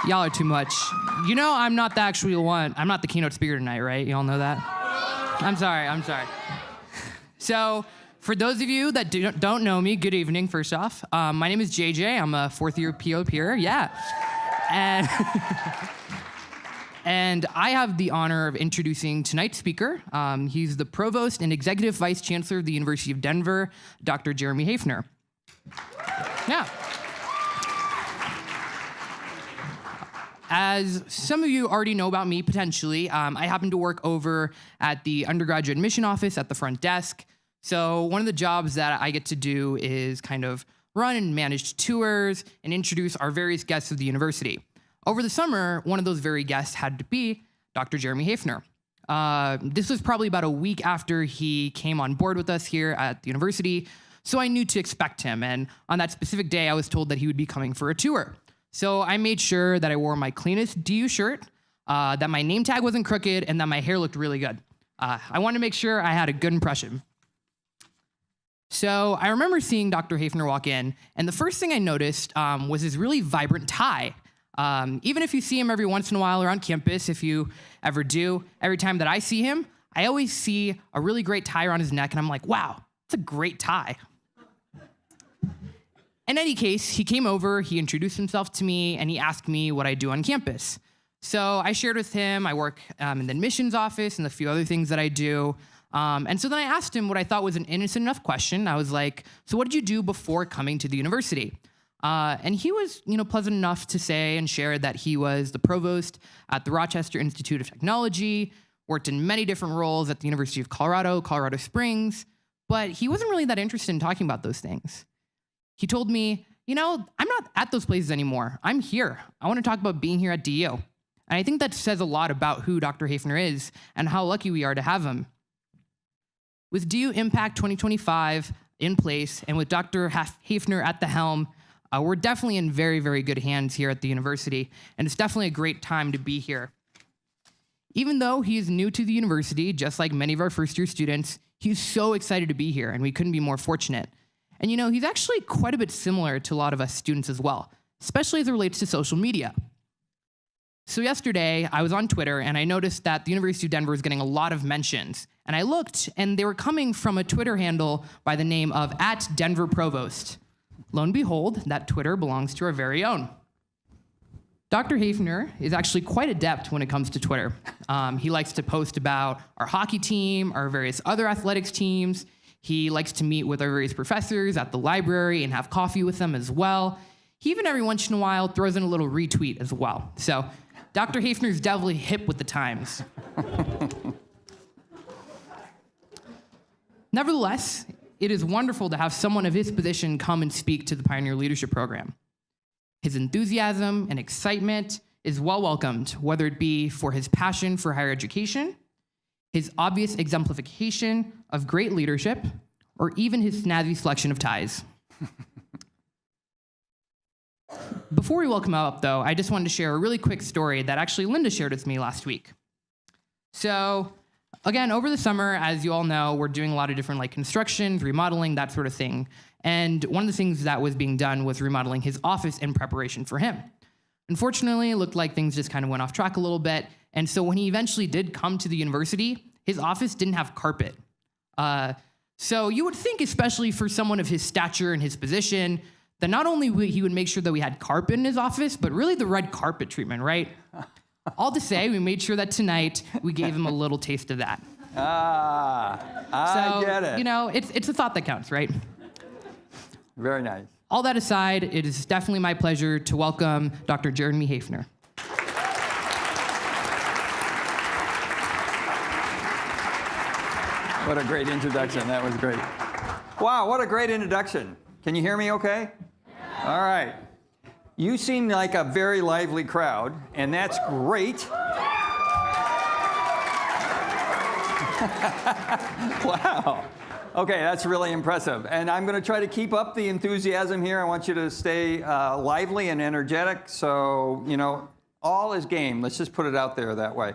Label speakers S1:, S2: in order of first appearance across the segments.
S1: Y'all are too much. You know I'm not the actual one. I'm not the keynote speaker tonight, right? You all know that? I'm sorry. So, for those of you that don't know me, good evening, first off. My name is JJ. I'm a fourth-year PO here, yeah. And I have the honor of introducing tonight's speaker. He's the Provost and Executive Vice Chancellor of the University of Denver, Dr. Jeremy Haefner. Yeah. As some of you already know about me, potentially, I happen to work over at the undergraduate admission office at the front desk. So one of the jobs that I get to do is kind of run and manage tours and introduce our various guests of the university. Over the summer, one of those very guests had to be Dr. Jeremy Haefner. This was probably about a week after he came on board with us here at the university, so I knew to expect him. And on that specific day, I was told that he would be coming for a tour. So I made sure that I wore my cleanest DU shirt, that my name tag wasn't crooked, and that my hair looked really good. I wanted to make sure I had a good impression. So I remember seeing Dr. Haefner walk in, and the first thing I noticed was his really vibrant tie. Even if you see him every once in a while around campus, if you ever do, every time that I see him, I always see a really great tie around his neck, and I'm like, wow, it's a great tie. In any case, he came over, he introduced himself to me, and he asked me what I do on campus. So I shared with him, I work in the admissions office and a few other things that I do. And so then I asked him what I thought was an innocent enough question. I was like, so what did you do before coming to the university? And he was, pleasant enough to say and share that he was the provost at the Rochester Institute of Technology, worked in many different roles at the University of Colorado, Colorado Springs, but he wasn't really that interested in talking about those things. He told me, I'm not at those places anymore. I'm here. I want to talk about being here at DU. And I think that says a lot about who Dr. Haefner is and how lucky we are to have him. With DU Impact 2025 in place and with Dr. Haefner at the helm, we're definitely in very, very good hands here at the university, and it's definitely a great time to be here. Even though he is new to the university, just like many of our first-year students, he's so excited to be here, and we couldn't be more fortunate. And he's actually quite a bit similar to a lot of us students as well, especially as it relates to social media. So yesterday, I was on Twitter, and I noticed that the University of Denver is getting a lot of mentions. And I looked, and they were coming from a Twitter handle by the name of @DenverProvost. Lo and behold, that Twitter belongs to our very own. Dr. Haefner is actually quite adept when it comes to Twitter. He likes to post about our hockey team, our various other athletics teams. He likes to meet with our various professors at the library and have coffee with them as well. He even every once in a while throws in a little retweet as well. So Dr. Haefner's definitely hip with the times. Nevertheless, it is wonderful to have someone of his position come and speak to the Pioneer Leadership Program. His enthusiasm and excitement is well welcomed, whether it be for his passion for higher education, his obvious exemplification of great leadership, or even his snazzy selection of ties. Before we welcome him up, though, I just wanted to share a really quick story that actually Linda shared with me last week. So, again, over the summer, as you all know, we're doing a lot of different constructions, remodeling, that sort of thing. And one of the things that was being done was remodeling his office in preparation for him. Unfortunately, it looked like things just kind of went off track a little bit. And so when he eventually did come to the university, his office didn't have carpet. So you would think, especially for someone of his stature and his position, that not only he would make sure that we had carpet in his office, but really the red carpet treatment, right? All to say, we made sure that tonight we gave him a little taste of that.
S2: I get it.
S1: It's a thought that counts, right?
S2: Very nice.
S1: All that aside, it is definitely my pleasure to welcome Dr. Jeremy Haefner.
S2: What a great introduction. That was great. Wow, what a great introduction. Can you hear me okay? Yeah. All right. You seem like a very lively crowd, and that's great. Wow. Okay, that's really impressive. And I'm going to try to keep up the enthusiasm here. I want you to stay lively and energetic. So, all is game. Let's just put it out there that way.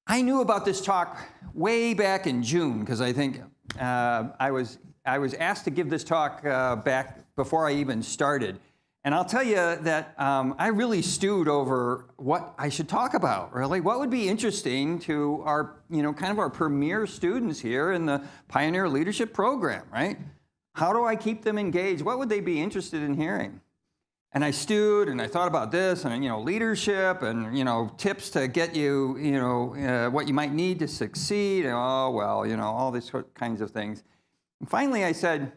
S2: I knew about this talk way back in June because I think I was asked to give this talk back before I even started. And I'll tell you that I really stewed over what I should talk about, really. What would be interesting to our, kind of our premier students here in the Pioneer Leadership Program, right? How do I keep them engaged? What would they be interested in hearing? And I stewed and I thought about this and, leadership and, tips to get you, what you might need to succeed. And, all these kinds of things. And finally I said,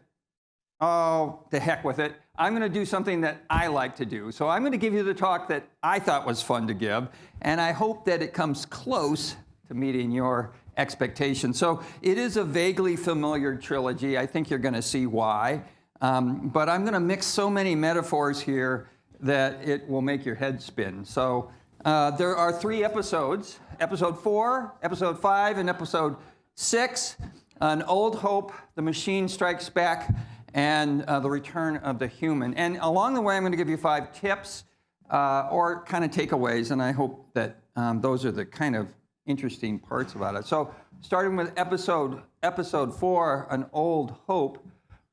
S2: oh, to heck with it. I'm going to do something that I like to do. So I'm going to give you the talk that I thought was fun to give. And I hope that it comes close to meeting your expectations. So it is a vaguely familiar trilogy. I think you're going to see why. But I'm going to mix so many metaphors here that it will make your head spin. So there are 3 episodes, episode 4, episode 5, and episode 6. An Old Hope, The Machine Strikes Back, and The Return of the Human. And along the way, I'm going to give you 5 tips or kind of takeaways, and I hope that those are the kind of interesting parts about it. So starting with episode 4, An Old Hope,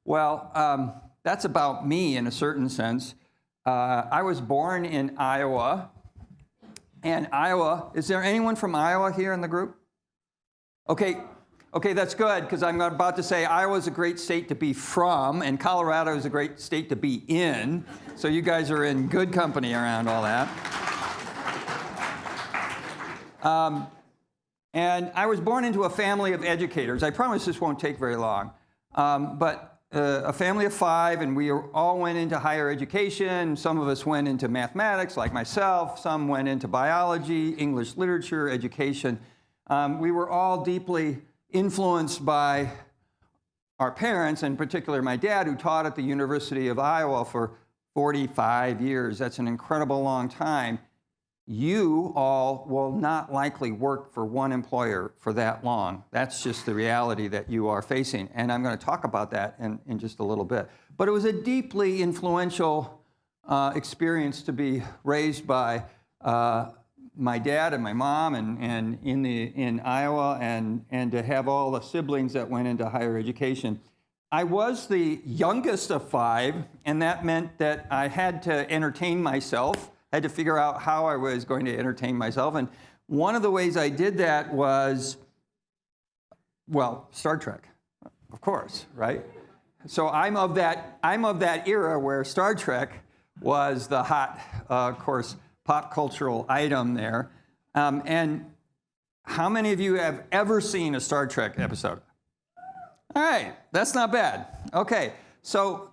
S2: well, that's about me in a certain sense. I was born in Iowa, and Iowa, is there anyone from Iowa here in the group? Okay, that's good, because I'm about to say Iowa is a great state to be from, and Colorado is a great state to be in. So you guys are in good company around all that. And I was born into a family of educators. I promise this won't take very long. But a family of 5, and we all went into higher education. Some of us went into mathematics, like myself. Some went into biology, English literature, education. We were all deeply influenced by our parents, in particular my dad, who taught at the University of Iowa for 45 years. That's an incredible long time. You all will not likely work for one employer for that long. That's just the reality that you are facing. And I'm going to talk about that in just a little bit. But it was a deeply influential experience to be raised by my dad and my mom and in Iowa and to have all the siblings that went into higher education. I was the youngest of 5, and that meant that I had to entertain myself. I had to figure out how I was going to entertain myself. And one of the ways I did that was, well, Star Trek, of course, right? So I'm of that era where Star Trek was the hot, of course, pop cultural item there. And how many of you have ever seen a Star Trek episode? All right, that's not bad. Okay, so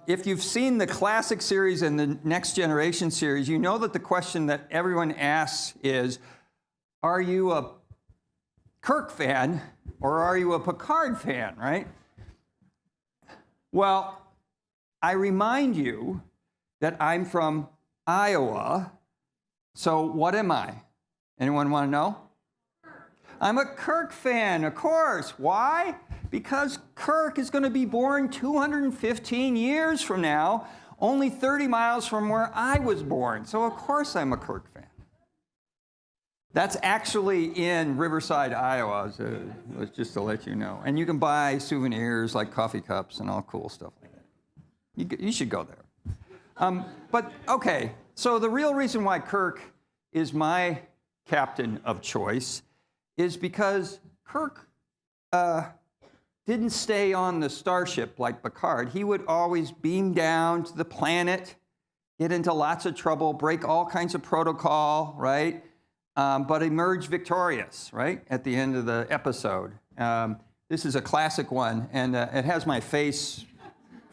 S2: if you've seen the classic series and the Next Generation series, you know that the question that everyone asks is, are you a Kirk fan or are you a Picard fan, right? Well, I remind you that I'm from Iowa. So what am I? Anyone want to know? I'm a Kirk fan, of course. Why? Because Kirk is going to be born 215 years from now, only 30 miles from where I was born. So of course I'm a Kirk fan. That's actually in Riverside, Iowa, so just to let you know. And you can buy souvenirs like coffee cups and all cool stuff like that. You should go there. But okay. So the real reason why Kirk is my captain of choice is because Kirk didn't stay on the starship like Picard. He would always beam down to the planet, get into lots of trouble, break all kinds of protocol, right? But emerge victorious, right, at the end of the episode. This is a classic one, and it has my face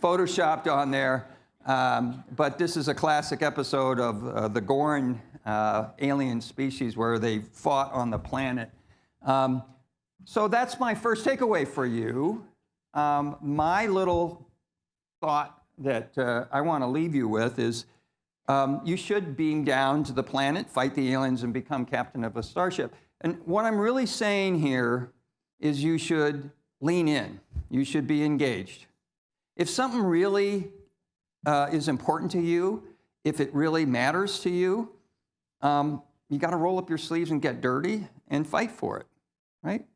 S2: photoshopped on there. But this is a classic episode of the Gorn alien species where they fought on the planet. So that's my first takeaway for you. My little thought that I want to leave you with is you should beam down to the planet, fight the aliens, and become captain of a starship. And what I'm really saying here is you should lean in. You should be engaged. If something really is important to you, if it really matters to you, you got to roll up your sleeves and get dirty and fight for it, right?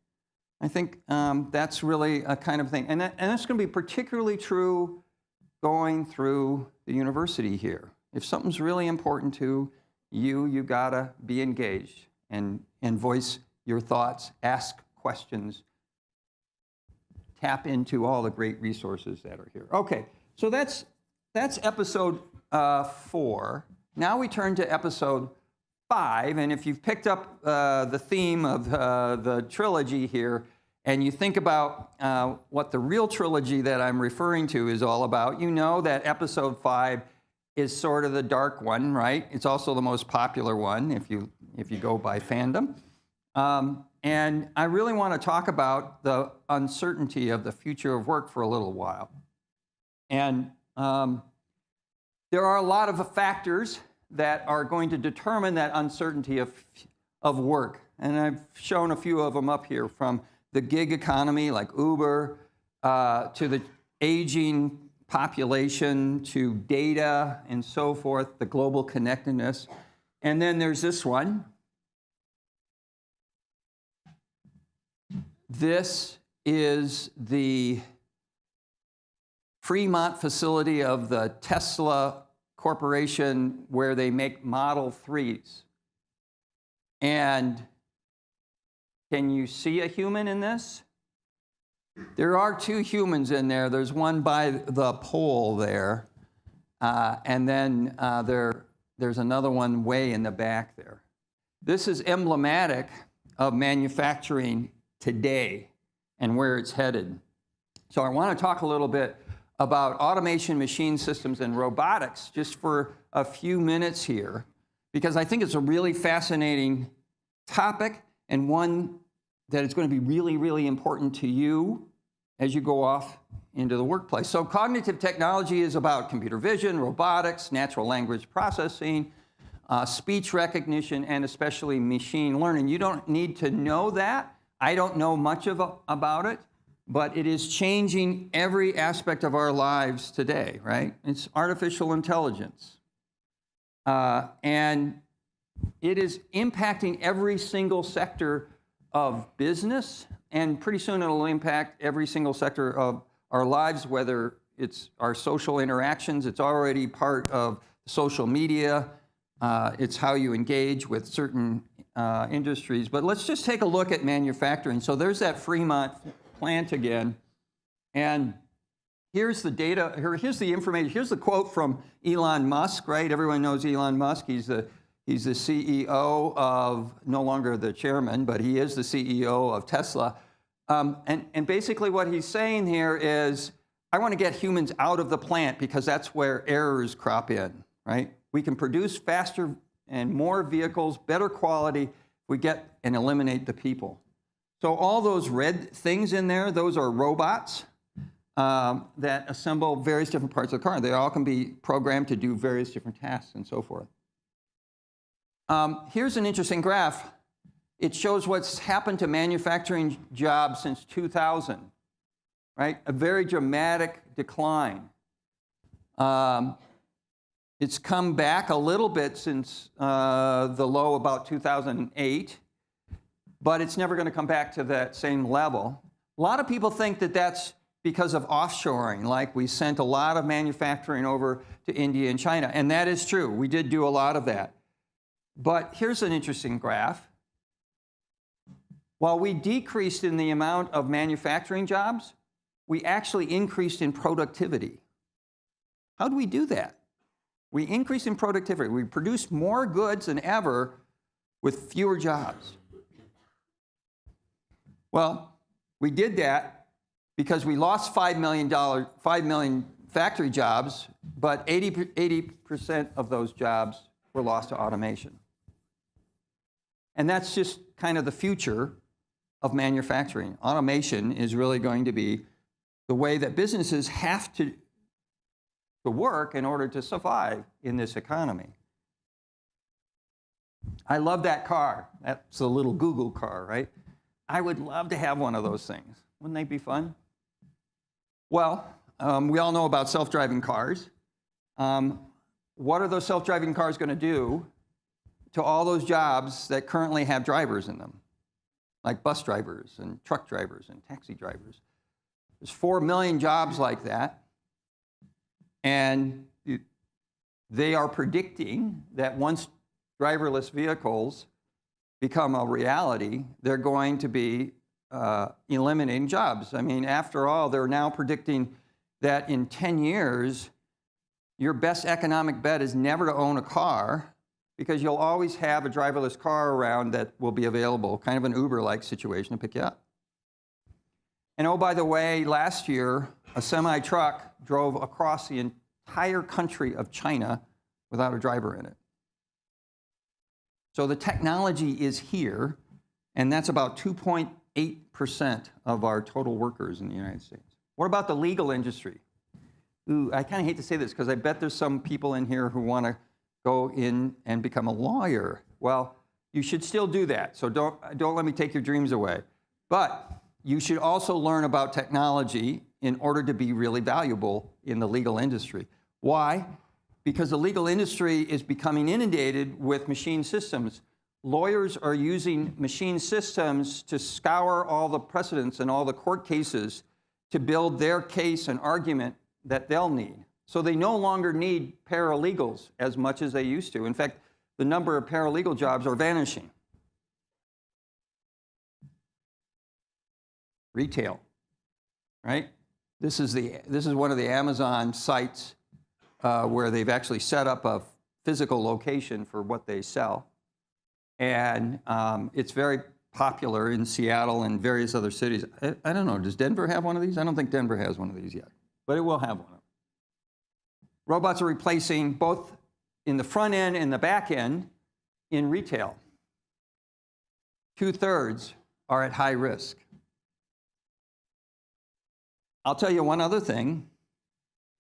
S2: I think that's really a kind of thing. And that's going to be particularly true going through the university here. If something's really important to you, you gotta be engaged and voice your thoughts, ask questions, tap into all the great resources that are here. Okay, so that's episode 4. Now we turn to episode 5, and if you've picked up the theme of the trilogy here, and you think about what the real trilogy that I'm referring to is all about, you know that episode 5 is sort of the dark one, right? It's also the most popular one if you go by fandom. And I really want to talk about the uncertainty of the future of work for a little while. And there are a lot of factors that are going to determine that uncertainty of work. And I've shown a few of them up here, from the gig economy like Uber, to the aging population, to data and so forth, the global connectedness. And then there's this one. This is the Fremont facility of the Tesla Corporation, where they make Model 3s. And can you see a human in this? There are 2 humans in there. There's one by the pole there, and then there's another one way in the back there. This is emblematic of manufacturing today and where it's headed. So I want to talk a little bit about automation, machine systems, and robotics just for a few minutes here, because I think it's a really fascinating topic, and one that is going to be really, really important to you as you go off into the workplace. So cognitive technology is about computer vision, robotics, natural language processing, speech recognition, and especially machine learning. You don't need to know that. I don't know much about it, but it is changing every aspect of our lives today, right? It's artificial intelligence. And it is impacting every single sector of business, and pretty soon it'll impact every single sector of our lives, whether it's our social interactions. It's already part of social media. It's how you engage with certain industries. But let's just take a look at manufacturing. So there's that Fremont plant again. And here's the data, here's the information, here's the quote from Elon Musk, right? Everyone knows Elon Musk. He's the CEO of, no longer the chairman, but he is the CEO of Tesla. And basically what he's saying here is, I want to get humans out of the plant because that's where errors crop in, right? We can produce faster and more vehicles, better quality, if we get and eliminate the people. So all those red things in there, those are robots that assemble various different parts of the car. They all can be programmed to do various different tasks and so forth. Here's an interesting graph. It shows what's happened to manufacturing jobs since 2000, right? A very dramatic decline. It's come back a little bit since the low about 2008, but it's never going to come back to that same level. A lot of people think that that's because of offshoring, like we sent a lot of manufacturing over to India and China, and that is true. We did do a lot of that. But here's an interesting graph. While we decreased in the amount of manufacturing jobs, we actually increased in productivity. How do we do that? We increased in productivity. We produced more goods than ever with fewer jobs. Well, we did that because we lost $5 million factory jobs, but 80% of those jobs were lost to automation. And that's just kind of the future of manufacturing. Automation is really going to be the way that businesses have to work in order to survive in this economy. I love that car. That's a little Google car, right? I would love to have one of those things. Wouldn't they be fun? Well, we all know about self-driving cars. What are those self-driving cars going to do to all those jobs that currently have drivers in them, like bus drivers and truck drivers and taxi drivers? There's 4 million jobs like that. And they are predicting that once driverless vehicles become a reality, they're going to be eliminating jobs. I mean, after all, they're now predicting that in 10 years, your best economic bet is never to own a car, because you'll always have a driverless car around that will be available, kind of an Uber-like situation to pick you up. And oh, by the way, last year, a semi-truck drove across the entire country of China without a driver in it. So the technology is here, and that's about 2.8% of our total workers in the United States. What about the legal industry? Ooh, I kind of hate to say this because I bet there's some people in here who want to go in and become a lawyer. Well, you should still do that, so don't let me take your dreams away. But you should also learn about technology in order to be really valuable in the legal industry. Why? Because the legal industry is becoming inundated with machine systems. Lawyers are using machine systems to scour all the precedents and all the court cases to build their case and argument that they'll need. So they no longer need paralegals as much as they used to. In fact, the number of paralegal jobs are vanishing. Retail, right? This is one of the Amazon sites where they've actually set up a physical location for what they sell. And it's very popular in Seattle and various other cities. I don't know, does Denver have one of these? I don't think Denver has one of these yet, but it will have one. Robots are replacing both in the front end and the back end in retail. 2/3 are at high risk. I'll tell you one other thing.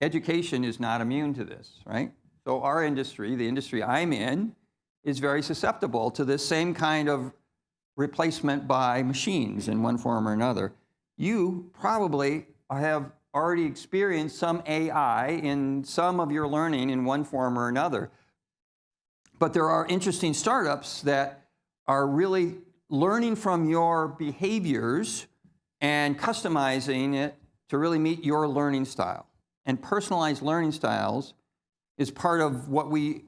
S2: Education is not immune to this, right? So our industry, the industry I'm in, is very susceptible to this same kind of replacement by machines in one form or another. You probably have already experienced some AI in some of your learning in one form or another. But there are interesting startups that are really learning from your behaviors and customizing it to really meet your learning style. And personalized learning styles is part of what we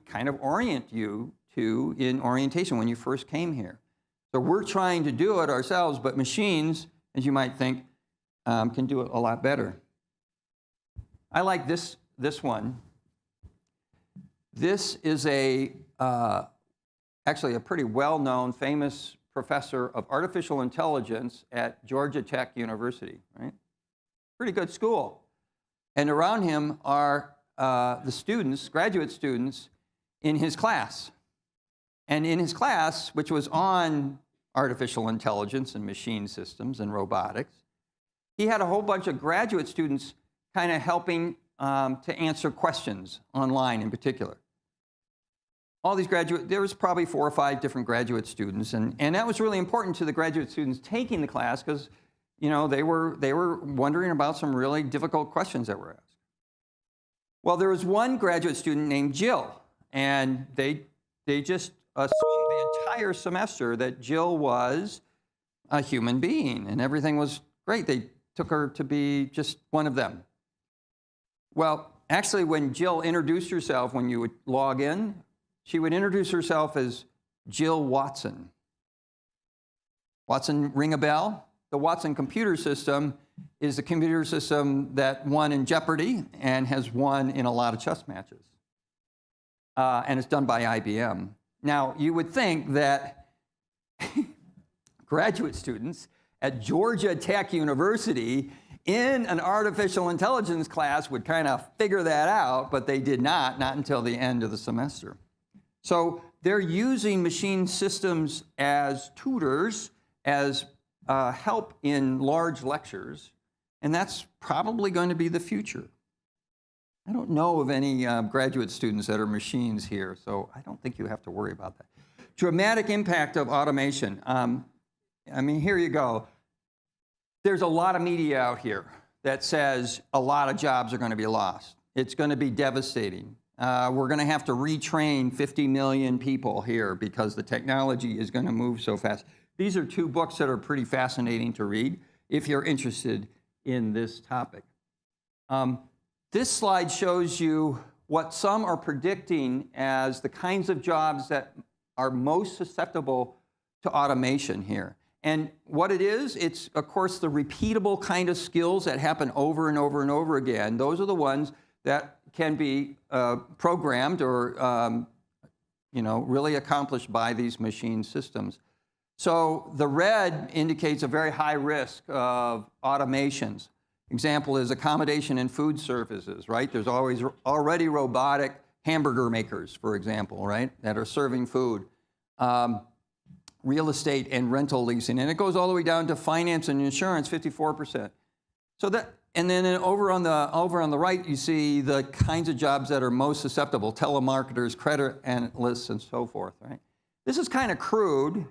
S2: kind of orient you to in orientation when you first came here. So we're trying to do it ourselves, but machines, as you might think, can do it a lot better. I like this one. This is actually a pretty well-known, famous professor of artificial intelligence at Georgia Tech University, right? Pretty good school. And around him are the students, graduate students, in his class. And in his class, which was on artificial intelligence and machine systems and robotics, he had a whole bunch of graduate students kind of helping to answer questions online in particular. All these there was probably 4 or 5 different graduate students, and that was really important to the graduate students taking the class because, you know, they were wondering about some really difficult questions that were asked. Well, there was one graduate student named Jill, and they just assumed the entire semester that Jill was a human being, and everything was great. They took her to be just one of them. Well, actually, when Jill introduced herself, when you would log in, she would introduce herself as Jill Watson. Watson, ring a bell? The Watson computer system is the computer system that won in Jeopardy and has won in a lot of chess matches. And it's done by IBM. Now, you would think that graduate students at Georgia Tech University in an artificial intelligence class would kind of figure that out, but they did not until the end of the semester. So they're using machine systems as tutors, as help in large lectures, and that's probably going to be the future. I don't know of any graduate students that are machines here, so I don't think you have to worry about that. Dramatic impact of automation. I mean, here you go. There's a lot of media out here that says a lot of jobs are going to be lost. It's going to be devastating. We're going to have to retrain 50 million people here because the technology is going to move so fast. These are 2 books that are pretty fascinating to read if you're interested in this topic. This slide shows you what some are predicting as the kinds of jobs that are most susceptible to automation here. And what it is, it's, of course, the repeatable kind of skills that happen over and over and over again. Those are the ones that can be programmed or really accomplished by these machine systems. So the red indicates a very high risk of automations. Example is accommodation and food services, right? There's already robotic hamburger makers, for example, right, that are serving food. Real estate and rental leasing, and it goes all the way down to finance and insurance, 54%. So that, and then over on the right, you see the kinds of jobs that are most susceptible: telemarketers, credit analysts, and so forth. Right? This is kind of crude.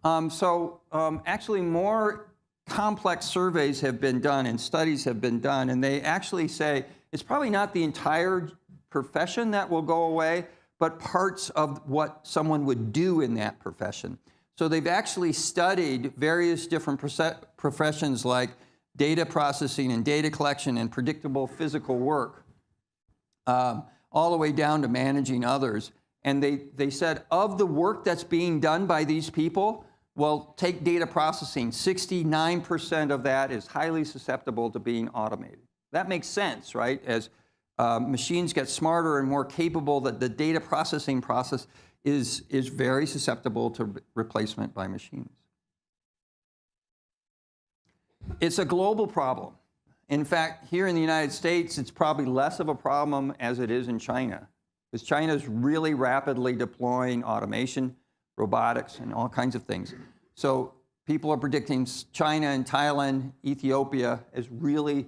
S2: Actually, more complex surveys have been done and studies have been done, and they actually say it's probably not the entire profession that will go away, but parts of what someone would do in that profession. So they've actually studied various different professions like data processing and data collection and predictable physical work, all the way down to managing others. And they said of the work that's being done by these people, well, take data processing, 69% of that is highly susceptible to being automated. That makes sense, right? As machines get smarter and more capable, that the data processing process is very susceptible to replacement by machines. It's a global problem. In fact, here in the United States, it's probably less of a problem as it is in China, because China is really rapidly deploying automation, robotics, and all kinds of things. So people are predicting China and Thailand, Ethiopia is really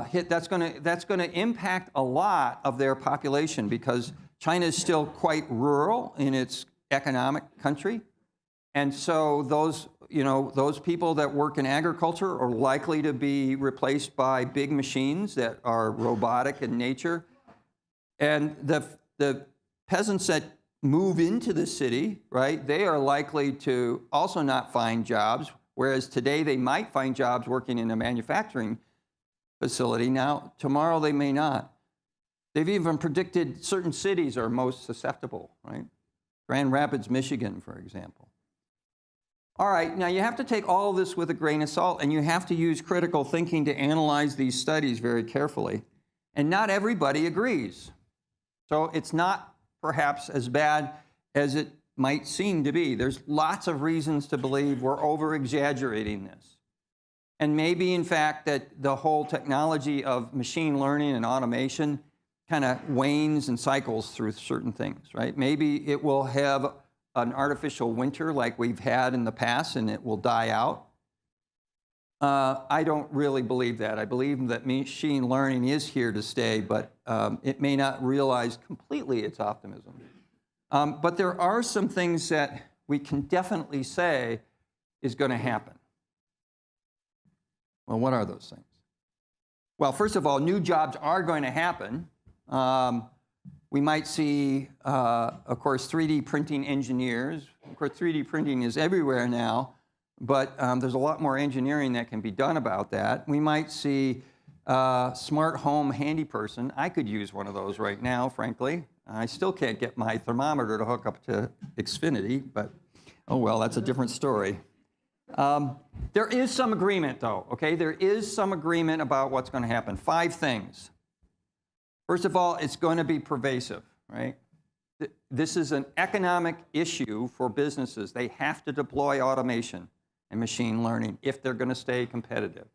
S2: hit. That's going to impact a lot of their population, because China is still quite rural in its economic country, and so those people that work in agriculture are likely to be replaced by big machines that are robotic in nature, and the peasants that move into the city, right? They are likely to also not find jobs, whereas today they might find jobs working in a manufacturing facility. Now, tomorrow they may not. They've even predicted certain cities are most susceptible, right? Grand Rapids, Michigan, for example. All right, now you have to take all of this with a grain of salt, and you have to use critical thinking to analyze these studies very carefully. And not everybody agrees. So it's not perhaps as bad as it might seem to be. There's lots of reasons to believe we're over-exaggerating this. And maybe, in fact, that the whole technology of machine learning and automation kind of wanes and cycles through certain things, right? Maybe it will have an artificial winter like we've had in the past, and it will die out. I don't really believe that. I believe that machine learning is here to stay, but it may not realize completely its optimism. But there are some things that we can definitely say is going to happen. Well, what are those things? Well, first of all, new jobs are going to happen. We might see, of course, 3D printing engineers. Of course, 3D printing is everywhere now, but there's a lot more engineering that can be done about that. We might see smart home handy person. I could use one of those right now, frankly. I still can't get my thermometer to hook up to Xfinity, but oh well, that's a different story. There is some agreement, though, okay? There is some agreement about what's going to happen. 5 things. First of all, it's going to be pervasive, right? This is an economic issue for businesses. They have to deploy automation and machine learning if they're going to stay competitive.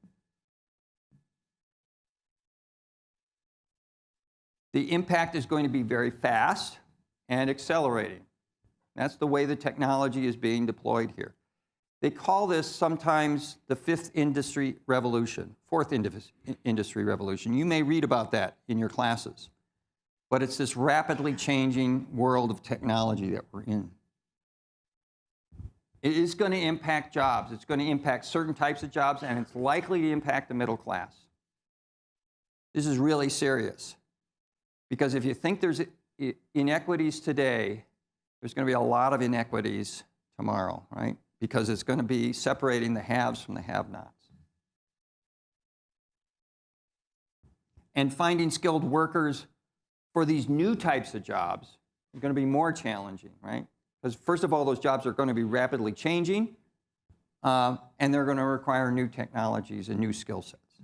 S2: The impact is going to be very fast and accelerating. That's the way the technology is being deployed here. They call this sometimes the 5th industry revolution, 4th industry revolution. You may read about that in your classes. But it's this rapidly changing world of technology that we're in. It is going to impact jobs. It's going to impact certain types of jobs, and it's likely to impact the middle class. This is really serious. Because if you think there's inequities today, there's going to be a lot of inequities tomorrow, right? Because it's going to be separating the haves from the have-nots. and finding skilled workers for these new types of jobs is going to be more challenging, right? Because first of all, those jobs are going to be rapidly changing, and they're going to require new technologies and new skill sets.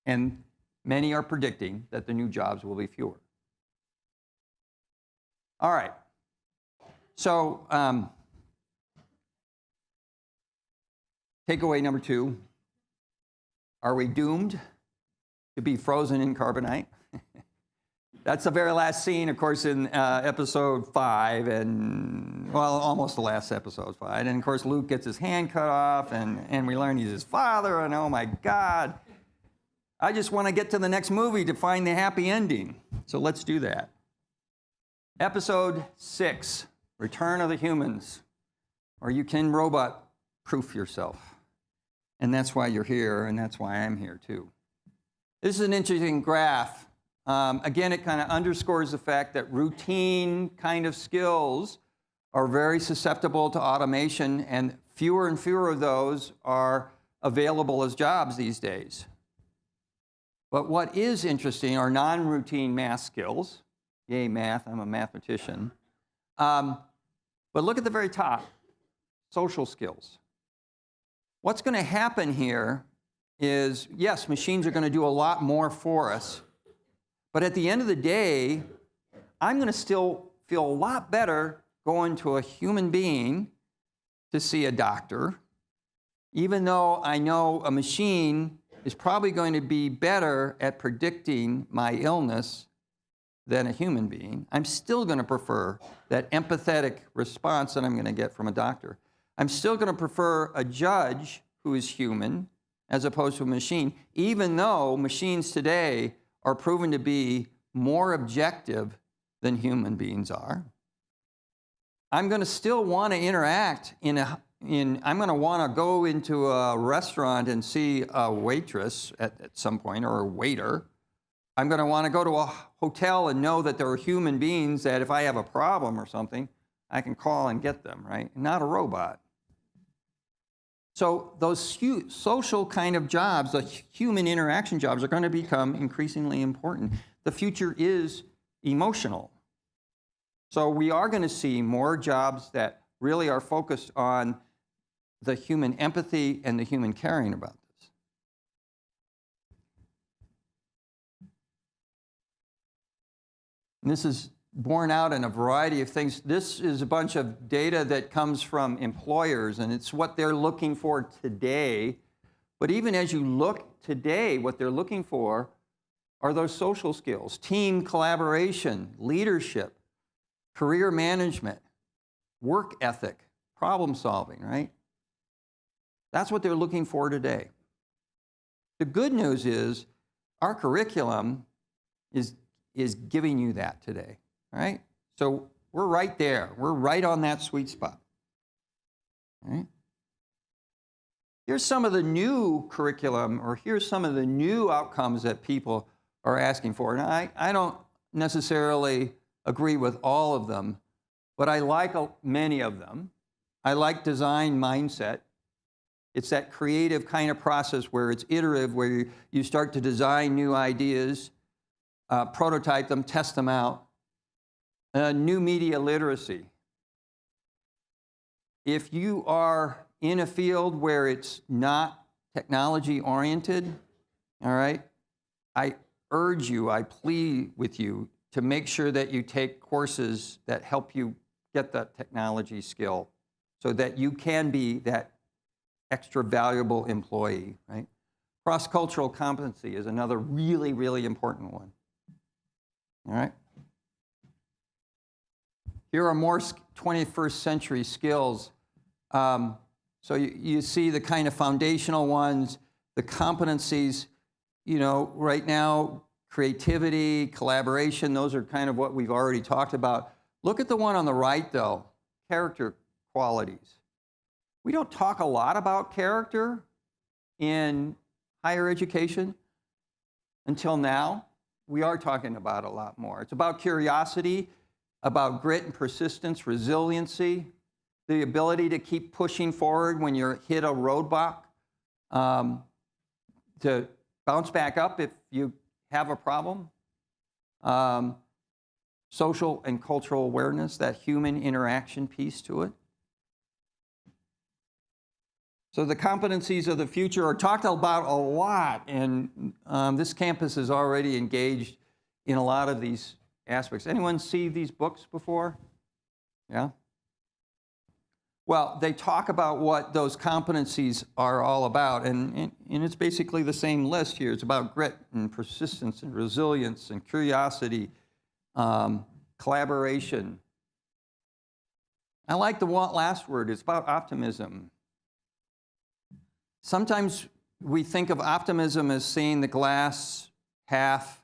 S2: And many are predicting that the new jobs will be fewer. All right. So takeaway number 2, are we doomed to be frozen in carbonite? That's the very last scene, of course, in episode 5, and, well, almost the last episode 5. And, of course, Luke gets his hand cut off, and we learn he's his father, and oh, my God. I just want to get to the next movie to find the happy ending. So let's do that. Episode 6, Return of the Humans, or you can robot-proof yourself. And that's why you're here, and that's why I'm here, too. This is an interesting graph. Again, it kind of underscores the fact that routine kind of skills are very susceptible to automation, and fewer of those are available as jobs these days. But what is interesting are non-routine math skills. Yay, math, I'm a mathematician. But look at the very top, social skills. What's going to happen here is, yes, machines are going to do a lot more for us, but at the end of the day, I'm going to still feel a lot better going to a human being to see a doctor, even though I know a machine is probably going to be better at predicting my illness than a human being. I'm still going to prefer that empathetic response that I'm going to get from a doctor. I'm still going to prefer a judge who is human as opposed to a machine, even though machines today are proven to be more objective than human beings are. I'm going to still want to interact I'm going to want to go into a restaurant and see a waitress at some point, or a waiter. I'm going to want to go to a hotel and know that there are human beings that if I have a problem or something, I can call and get them, right? Not a robot. So those social kind of jobs, the human interaction jobs, are going to become increasingly important. The future is emotional. So we are going to see more jobs that really are focused on the human empathy and the human caring about this. And this is borne out in a variety of things. This is a bunch of data that comes from employers, and it's what they're looking for today. But even as you look today, what they're looking for are those social skills: team collaboration, leadership, career management, work ethic, problem solving, right? That's what they're looking for today. The good news is our curriculum is giving you that today, right? So we're right there. We're right on that sweet spot. Right? Here's some of the new curriculum, or here's some of the new outcomes that people are asking for. Now, I don't necessarily agree with all of them, but I like many of them. I like design mindset. It's that creative kind of process where it's iterative, where you start to design new ideas, prototype them, test them out. New media literacy. If you are in a field where it's not technology oriented, all right, I urge you, I plead with you to make sure that you take courses that help you get that technology skill so that you can be that extra valuable employee, right? Cross-cultural competency is another really, really important one. All right? Here are more 21st century skills. So you see the kind of foundational ones, the competencies, you know, right now, creativity, collaboration, those are kind of what we've already talked about. Look at the one on the right, though, character qualities. We don't talk a lot about character in higher education until now. We are talking about it a lot more. It's about curiosity, about grit and persistence, resiliency, the ability to keep pushing forward when you're hit a roadblock, to bounce back up if you have a problem. Social and cultural awareness, that human interaction piece to it. So the competencies of the future are talked about a lot, and this campus is already engaged in a lot of these aspects. Anyone see these books before? Yeah? Well, they talk about what those competencies are all about, and it's basically the same list here. It's about grit and persistence and resilience and curiosity, collaboration. I like the last word. It's about optimism. Sometimes we think of optimism as seeing the glass half,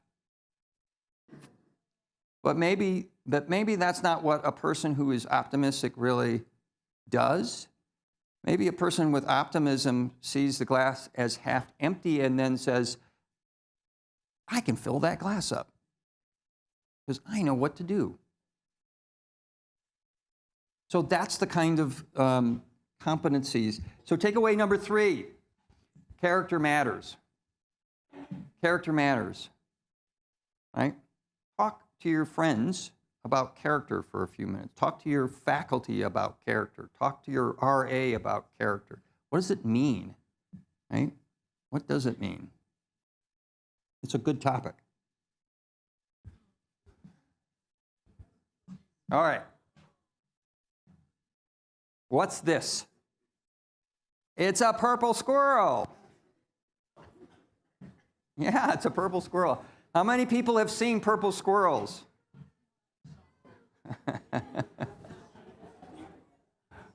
S2: but maybe that's not what a person who is optimistic really does. Maybe a person with optimism sees the glass as half empty and then says, I can fill that glass up because I know what to do. So that's the kind of competencies. So takeaway number 3, character matters. Character matters, right? Talk to your friends about character for a few minutes. Talk to your faculty about character. Talk to your RA about character. What does it mean, right? What does it mean? It's a good topic. All right. What's this? It's a purple squirrel. Yeah, it's a purple squirrel. How many people have seen purple squirrels?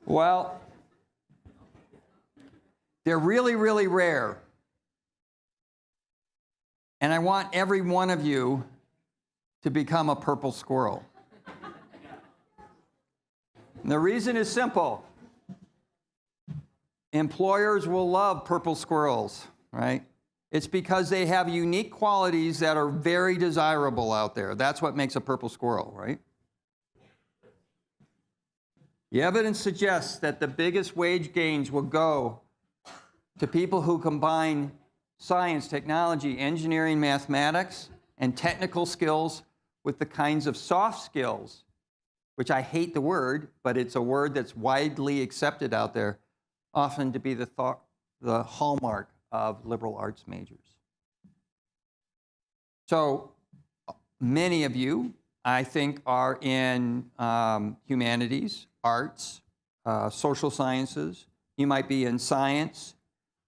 S2: Well, they're really, really rare. And I want every one of you to become a purple squirrel. And the reason is simple. Employers will love purple squirrels, right? It's because they have unique qualities that are very desirable out there. That's what makes a purple squirrel, right? The evidence suggests that the biggest wage gains will go to people who combine science, technology, engineering, mathematics, and technical skills with the kinds of soft skills, which I hate the word, but it's a word that's widely accepted out there, often to be the hallmark of liberal arts majors. So many of you, I think, are in humanities, arts, social sciences. You might be in science,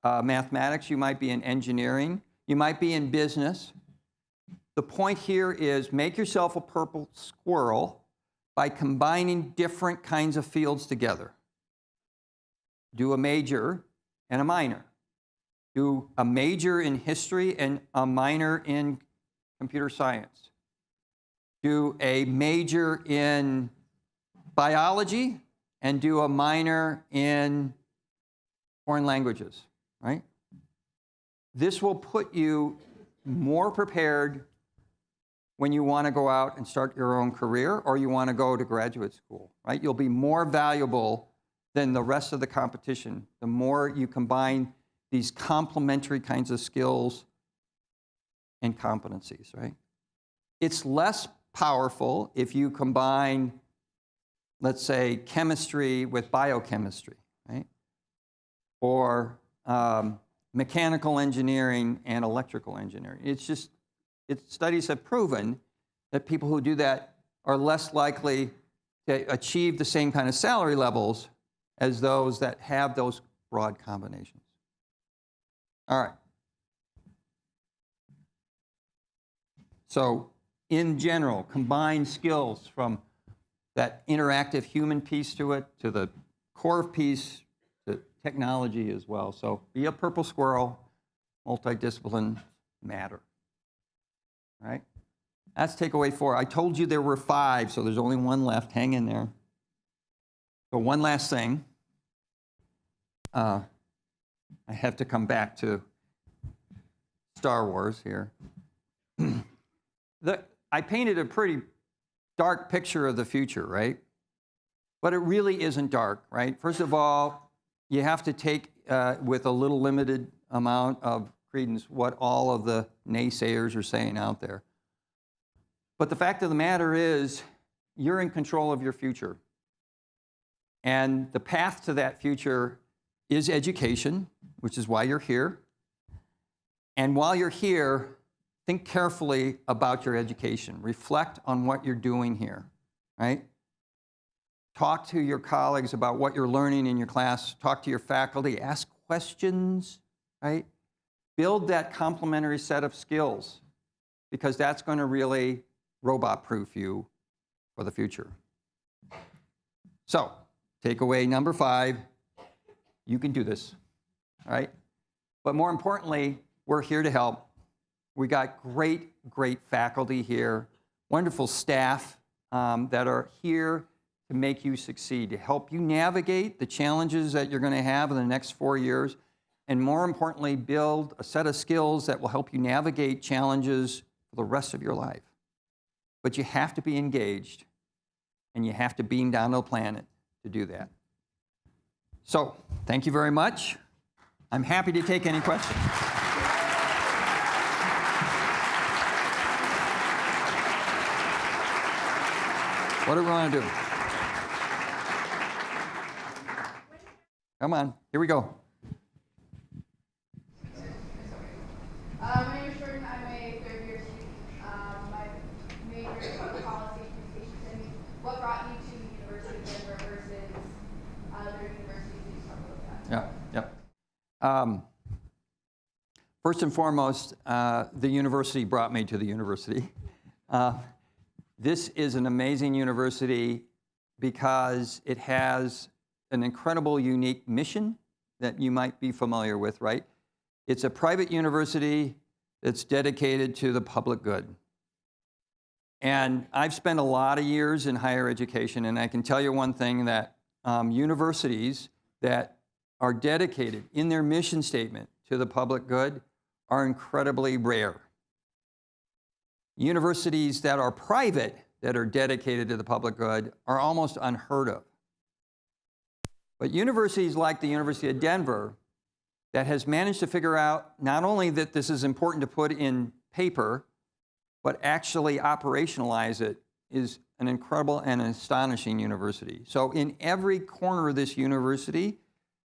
S2: mathematics. You might be in engineering. You might be in business. The point here is make yourself a purple squirrel by combining different kinds of fields together. Do a major and a minor. Do a major in history and a minor in computer science. Do a major in biology and do a minor in foreign languages, right? This will put you more prepared when you want to go out and start your own career or you want to go to graduate school, right? You'll be more valuable than the rest of the competition the more you combine these complementary kinds of skills and competencies, right? It's less powerful if you combine, let's say, chemistry with biochemistry, right? Or mechanical engineering and electrical engineering. Studies have proven that people who do that are less likely to achieve the same kind of salary levels as those that have those broad combinations. All right. So, in general, combine skills from that interactive human piece to it, to the core piece, to technology as well. So, be a purple squirrel, multidiscipline matter. All right? That's takeaway 4. I told you there were 5, so there's only 1 left. Hang in there. So one last thing. I have to come back to Star Wars here. I painted a pretty dark picture of the future, right? But it really isn't dark, right? First of all, you have to take with a little limited amount of credence what all of the naysayers are saying out there. But the fact of the matter is, you're in control of your future. And the path to that future is education, which is why you're here. And while you're here, think carefully about your education. Reflect on what you're doing here, right? Talk to your colleagues about what you're learning in your class. Talk to your faculty. Ask questions, right? Build that complementary set of skills, because that's going to really robot-proof you for the future. So, takeaway number 5, you can do this, all right? But more importantly, we're here to help. We got great, great faculty here, wonderful staff that are here to make you succeed, to help you navigate the challenges that you're going to have in the next 4 years, and more importantly, build a set of skills that will help you navigate challenges for the rest of your life. But you have to be engaged, and you have to beam down to the planet to do that. So, thank you very much. I'm happy to take any questions. What do we want to do? Come on, here we go.
S3: My name is Jordan. I'm a third-year student. My major is policy and communications. And what brought you to the University of Denver versus other universities that you struggled with that?
S2: Yeah. First and foremost, the university brought me to the university. This is an amazing university because it has an incredible, unique mission that you might be familiar with, right? It's a private university that's dedicated to the public good. And I've spent a lot of years in higher education, and I can tell you one thing, that universities that are dedicated in their mission statement to the public good are incredibly rare. Universities that are private, that are dedicated to the public good, are almost unheard of. But universities like the University of Denver, that has managed to figure out not only that this is important to put in paper, but actually operationalize it, is an incredible and astonishing university. So in every corner of this university,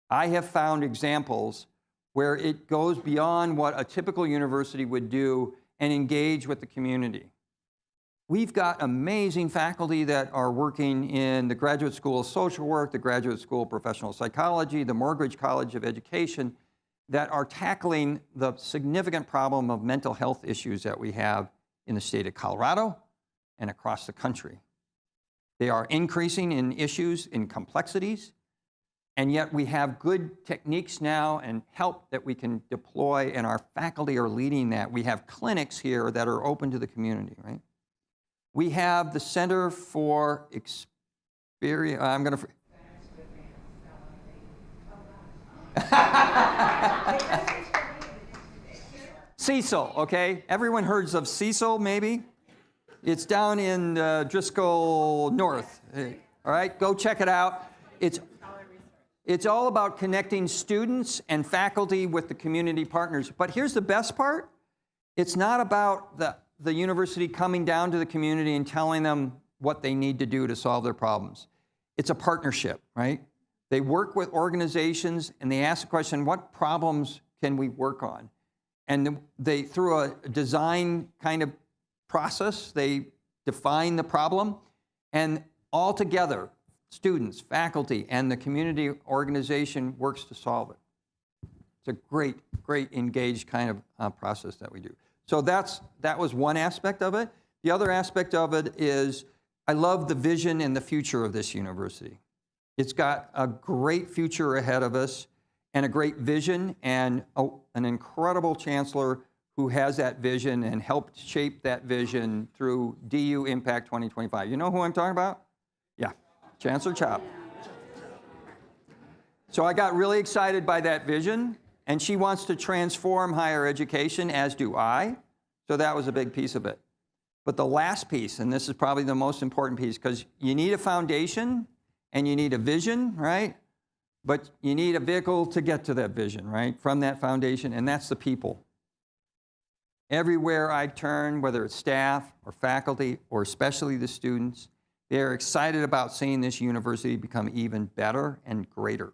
S2: I have found examples where it goes beyond what a typical university would do and engage with the community. We've got amazing faculty that are working in the Graduate School of Social Work, the Graduate School of Professional Psychology, the Morgridge College of Education, that are tackling the significant problem of mental health issues that we have in the state of Colorado and across the country. They are increasing in issues, in complexities, and yet we have good techniques now and help that we can deploy, and our faculty are leading that. We have clinics here that are open to the community, right? We have the Center for Experience, Cecil, okay? Everyone heard of Cecil, maybe? It's down in Driscoll North. All right, go check it out. It's all about connecting students and faculty with the community partners. But here's the best part. It's not about the university coming down to the community and telling them what they need to do to solve their problems. It's a partnership, right? They work with organizations and they ask the question, what problems can we work on? And they, through a design kind of process, they define the problem, and all together, students, faculty, and the community organization works to solve it. It's a great, great engaged kind of process that we do. So that was one aspect of it. The other aspect of it is I love the vision and the future of this university. It's got a great future ahead of us and a great vision, and an incredible chancellor who has that vision and helped shape that vision through DU Impact 2025. You know who I'm talking about? Yeah, Chancellor Chop. So I got really excited by that vision, and she wants to transform higher education, as do I. So that was a big piece of it. But the last piece, and this is probably the most important piece, because you need a foundation and you need a vision, right? But you need a vehicle to get to that vision, right? From that foundation, and that's the people. Everywhere I turn, whether it's staff or faculty or especially the students, they're excited about seeing this university become even better and greater.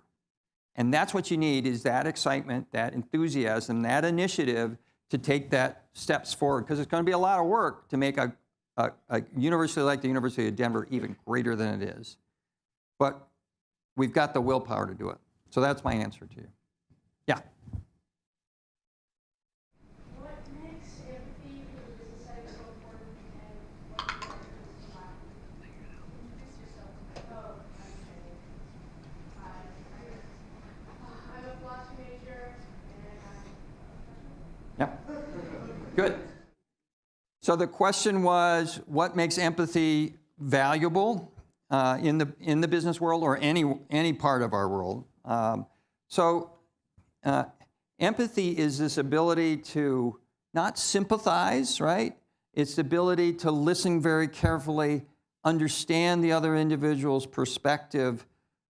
S2: And that's what you need, is that excitement, that enthusiasm, that initiative to take that steps forward, because it's going to be a lot of work to make a university like the University of Denver even greater than it is. But we've got the willpower to do it. So that's my answer to you. Yeah?
S3: What makes empathy for the business side so important, and what characteristics do you have? Introduce yourself. Oh, okay. I'm a philosophy major, and I'm
S2: Yep. Good. So the question was, what makes empathy valuable in the business world or any part of our world? Empathy is this ability to not sympathize, right? It's the ability to listen very carefully, understand the other individual's perspective,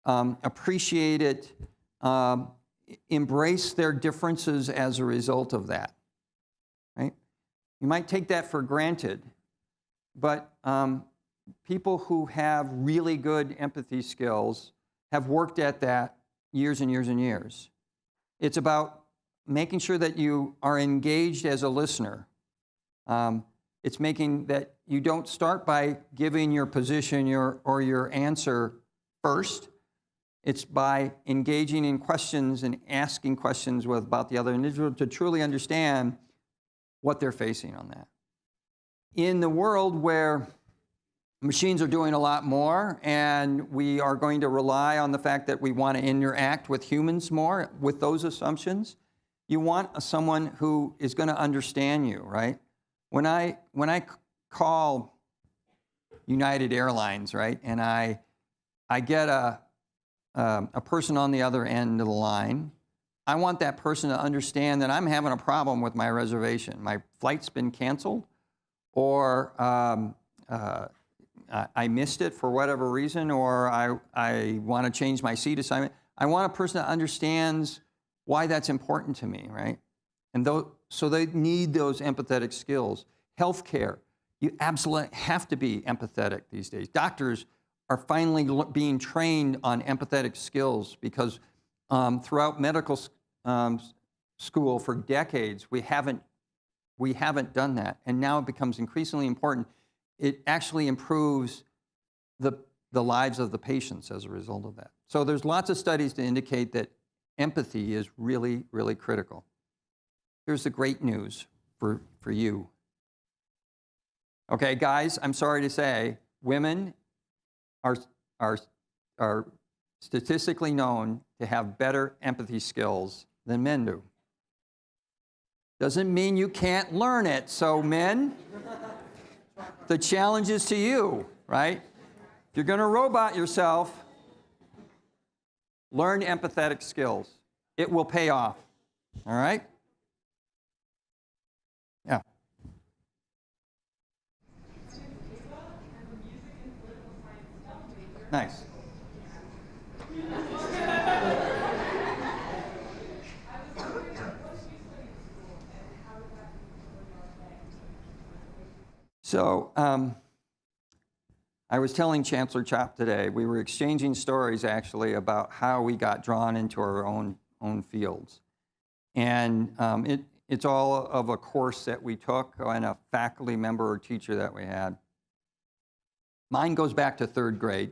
S2: appreciate it, embrace their differences as a result of that, right? You might take that for granted, but people who have really good empathy skills have worked at that years and years and years. It's about making sure that you are engaged as a listener. It's making that you don't start by giving your position or your answer first. It's by engaging in questions and asking questions about the other individual to truly understand what they're facing on that. In the world where machines are doing a lot more and we are going to rely on the fact that we want to interact with humans more with those assumptions, you want someone who is going to understand you, right? When I call United Airlines, right, and I get a person on the other end of the line, I want that person to understand that I'm having a problem with my reservation. My flight's been canceled, or I missed it for whatever reason, or I want to change my seat assignment. I want a person that understands why that's important to me, right? And so they need those empathetic skills. Healthcare, you absolutely have to be empathetic these days. Doctors are finally being trained on empathetic skills because throughout medical school for decades, we haven't done that. And now it becomes increasingly important. It actually improves the lives of the patients as a result of that. So there's lots of studies to indicate that empathy is really, really critical. Here's the great news for you. Okay, guys, I'm sorry to say, women are statistically known to have better empathy skills than men do. Doesn't mean you can't learn it. So men, the challenge is to you, right? If you're going to robot yourself, learn empathetic skills. It will pay off. All right? Yeah. Nice. So I was telling Chancellor Chop today, we were exchanging stories actually about how we got drawn into our own fields. And it's all of a course that we took and a faculty member or teacher that we had. Mine goes back to 3rd grade.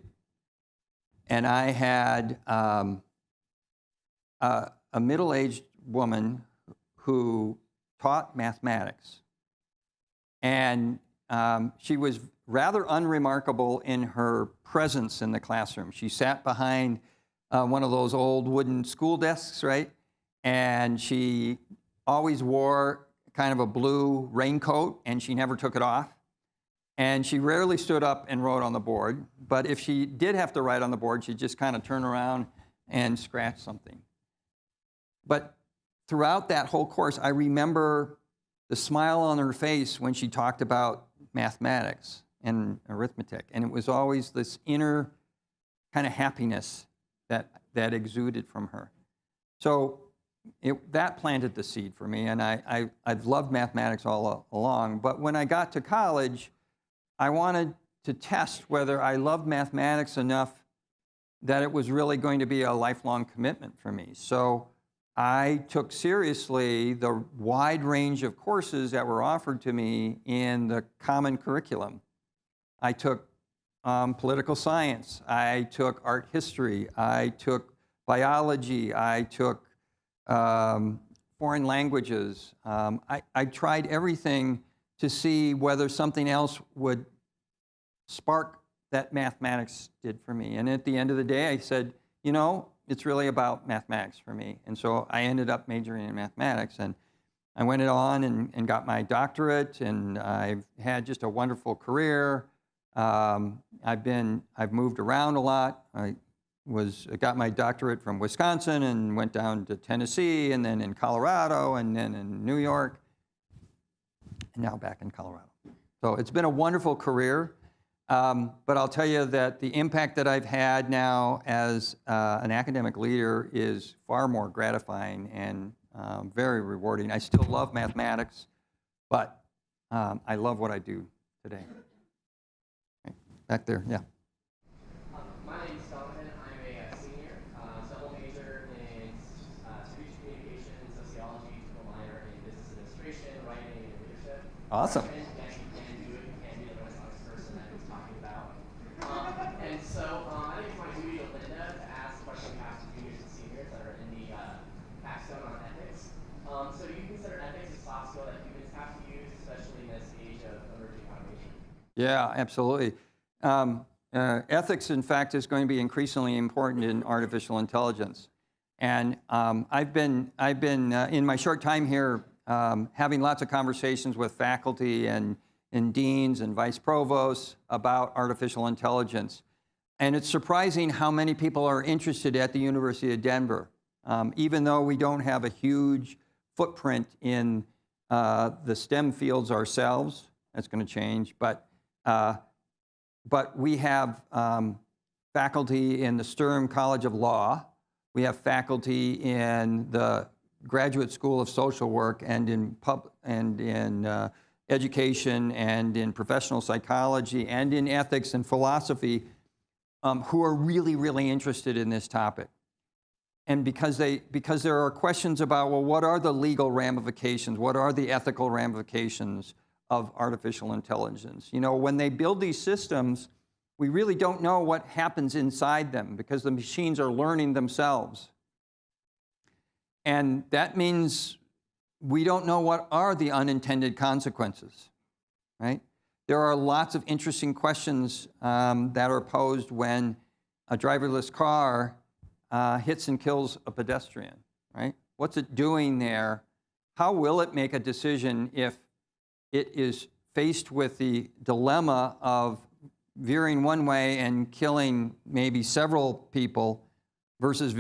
S2: And I had a middle-aged woman who taught mathematics. And she was rather unremarkable in her presence in the classroom. She sat behind one of those old wooden school desks, right? And she always wore kind of a blue raincoat, and she never took it off. And she rarely stood up and wrote on the board. But if she did have to write on the board, she'd just kind of turn around and scratch something. But throughout that whole course, I remember the smile on her face when she talked about mathematics and arithmetic. And it was always this inner kind of happiness that exuded from her. So that planted the seed for me, and I've loved mathematics all along. But when I got to college, I wanted to test whether I loved mathematics enough that it was really going to be a lifelong commitment for me. So I took seriously the wide range of courses that were offered to me in the common curriculum. I took political science, I took art history, I took biology, I took foreign languages. I tried everything to see whether something else would spark that mathematics did for me. And at the end of the day, I said, you know, it's really about mathematics for me. And so I ended up majoring in mathematics, and I went on and got my doctorate, and I've had just a wonderful career. I've moved around a lot. I got my doctorate from Wisconsin and went down to Tennessee, and then in Colorado, and then in New York, and now back in Colorado. So it's been a wonderful career. But I'll tell you that the impact that I've had now as an academic leader is far more gratifying and very rewarding. I still love mathematics, but I love what I do today. Okay, back there, yeah.
S4: My name is Donovan. I'm a senior, double major in speech communication, sociology, triple minor in business administration, writing, and leadership.
S2: Awesome.
S4: And so I think it's my duty to Linda to ask questions we have to juniors and seniors that are in the capstone on ethics. So do you consider ethics a soft skill that humans have to use, especially in this age of emerging automation?
S2: Yeah, absolutely. Ethics, in fact, is going to be increasingly important in artificial intelligence. And I've been in my short time here having lots of conversations with faculty and deans and vice provosts about artificial intelligence. And it's surprising how many people are interested at the University of Denver. Even though we don't have a huge footprint in the STEM fields ourselves, that's going to change, but we have faculty in the Sturm College of Law, we have faculty in the Graduate School of Social Work and in education and in professional psychology and in ethics and philosophy who are really, really interested in this topic. And because there are questions about, well, what are the legal ramifications? What are the ethical ramifications of artificial intelligence? You know, when they build these systems, we really don't know what happens inside them because the machines are learning themselves. And that means we don't know what are the unintended consequences, right? There are lots of interesting questions that are posed when a driverless car hits and kills a pedestrian, right? What's it doing there? How will it make a decision if it is faced with the dilemma of veering one way and killing maybe several people versus